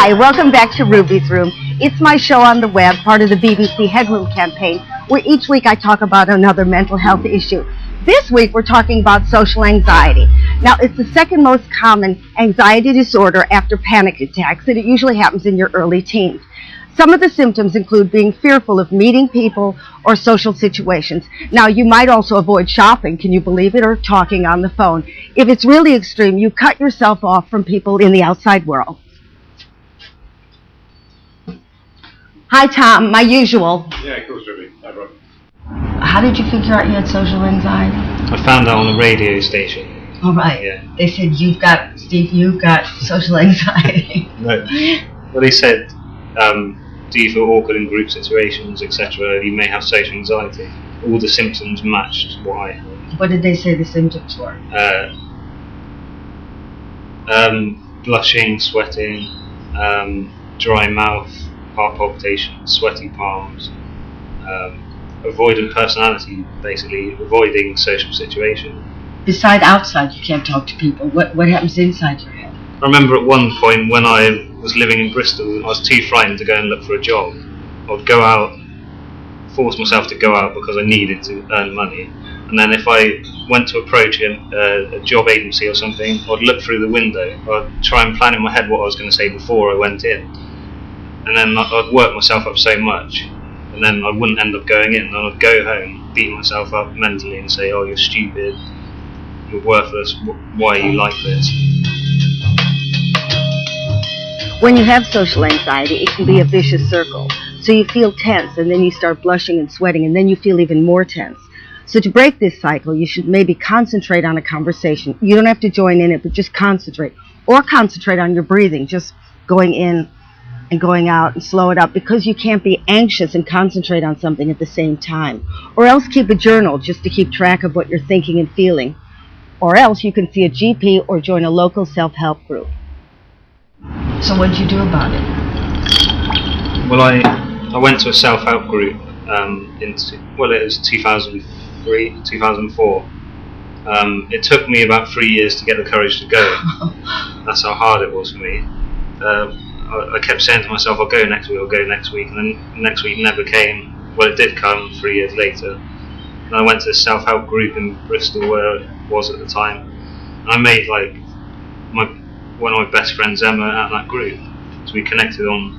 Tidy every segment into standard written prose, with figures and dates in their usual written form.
Hi, welcome back to Ruby's Room. It's my show on the web, part of the BBC Headroom Campaign, where each week I talk about another mental health issue. This week we're talking about social anxiety. Now, it's the second most common anxiety disorder after panic attacks, and it usually happens in your early teens. Some of the symptoms include being fearful of meeting people or social situations. Now, you might also avoid shopping, can you believe it, or talking on the phone. If it's really extreme, you cut yourself off from people in the outside world. Hi, Tom, my usual. Yeah, of course, Ruby. Hi, Rob. How did you figure out you had social anxiety? I found out on a radio station. All right. Yeah. They said, Steve, you've got social anxiety. No. Well, they said, do you feel awkward in group situations, etc.? You may have social anxiety. All the symptoms matched what I had. What did they say the symptoms were? Blushing, sweating, dry mouth, heart palpitations, sweaty palms, avoidant personality, basically avoiding social situations. Beside outside, you can't talk to people. What happens inside your head? I remember at one point when I was living in Bristol, I was too frightened to go and look for a job. I would go out, force myself to go out because I needed to earn money. And then if I went to approach a job agency or something, I'd look through the window. I'd try and plan in my head what I was going to say before I went in. And then I'd work myself up so much, and then I wouldn't end up going in. And I'd go home, beat myself up mentally and say, oh, you're stupid, you're worthless, why are you like this? When you have social anxiety, it can be a vicious circle. So you feel tense, and then you start blushing and sweating, and then you feel even more tense. So to break this cycle, you should maybe concentrate on a conversation. You don't have to join in it, but just concentrate. Or concentrate on your breathing, just going in and going out and slow it up, because you can't be anxious and concentrate on something at the same time. Or else keep a journal just to keep track of what you're thinking and feeling. Or else you can see a GP or join a local self-help group. So what did you do about it? Well, I went to a self-help group it was 2003, 2004. It took me about 3 years to get the courage to go. That's how hard it was for me. I kept saying to myself, I'll go next week, and then next week never came. Well, it did come 3 years later. And I went to a self-help group in Bristol where it was at the time. And I made one of my best friends, Emma, at that group. So we connected on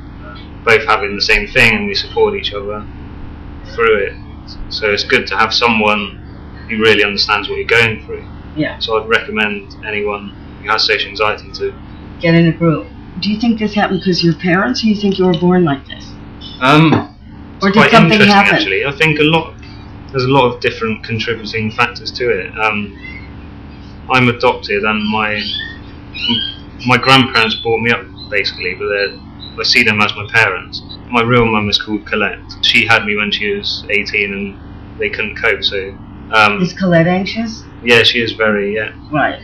both having the same thing, and we support each other through it. So it's good to have someone who really understands what you're going through. Yeah. So I'd recommend anyone who has social anxiety to get in a group. Do you think this happened because of your parents, or you think you were born like this? Or did something happen? Actually, I think there's a lot of different contributing factors to it. I'm adopted, and my grandparents brought me up basically, but I see them as my parents. My real mum is called Colette. She had me when she was 18, and they couldn't cope. So is Colette anxious? Yeah, she is very. Yeah. Right.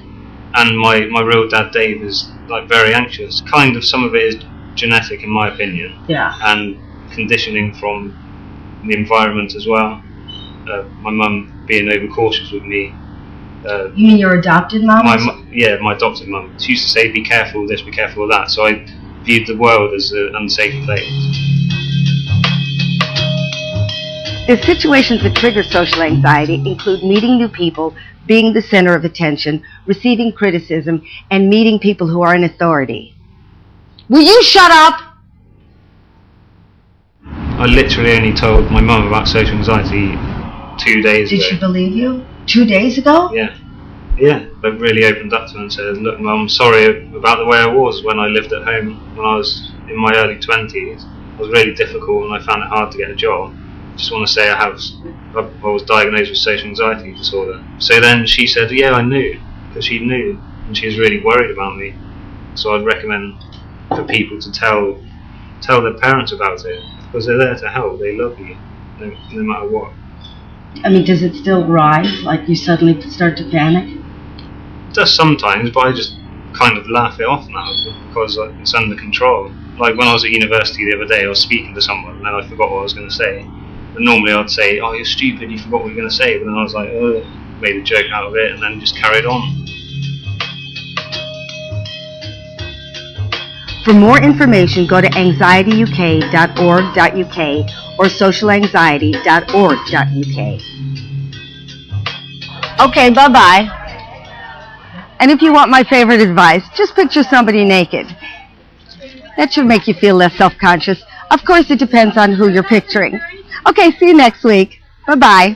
And my real dad, Dave, is very anxious. Kind of, some of it is genetic, in my opinion. Yeah. And conditioning from the environment as well. My mum being overcautious with me. You mean your adopted mum? My adopted mum. She used to say, be careful of this, be careful of that. So I viewed the world as an unsafe place. The situations that trigger social anxiety include meeting new people, being the center of attention, receiving criticism, and meeting people who are in authority. Will you shut up? I literally only told my mum about social anxiety 2 days ago. Did she believe you? 2 days ago? Yeah. Yeah, I really opened up to her and said, look, Mum, I'm sorry about the way I was when I lived at home when I was in my early 20s. It was really difficult, and I found it hard to get a job. I just want to say I was diagnosed with social anxiety disorder. So then she said, yeah, I knew, because she knew, and she was really worried about me. So I'd recommend for people to tell their parents about it, because they're there to help. They love you, no matter what. I mean, does it still rise? Like you suddenly start to panic? It does sometimes, but I just kind of laugh it off now because it's under control. Like when I was at university the other day, I was speaking to someone and then I forgot what I was going to say. And normally I'd say, oh, you're stupid, you forgot what you were going to say. But then I was like, oh, made a joke out of it and then just carried on. For more information, go to anxietyuk.org.uk or socialanxiety.org.uk. Okay, bye-bye. And if you want my favorite advice, just picture somebody naked. That should make you feel less self-conscious. Of course, it depends on who you're picturing. Okay, see you next week. Bye-bye.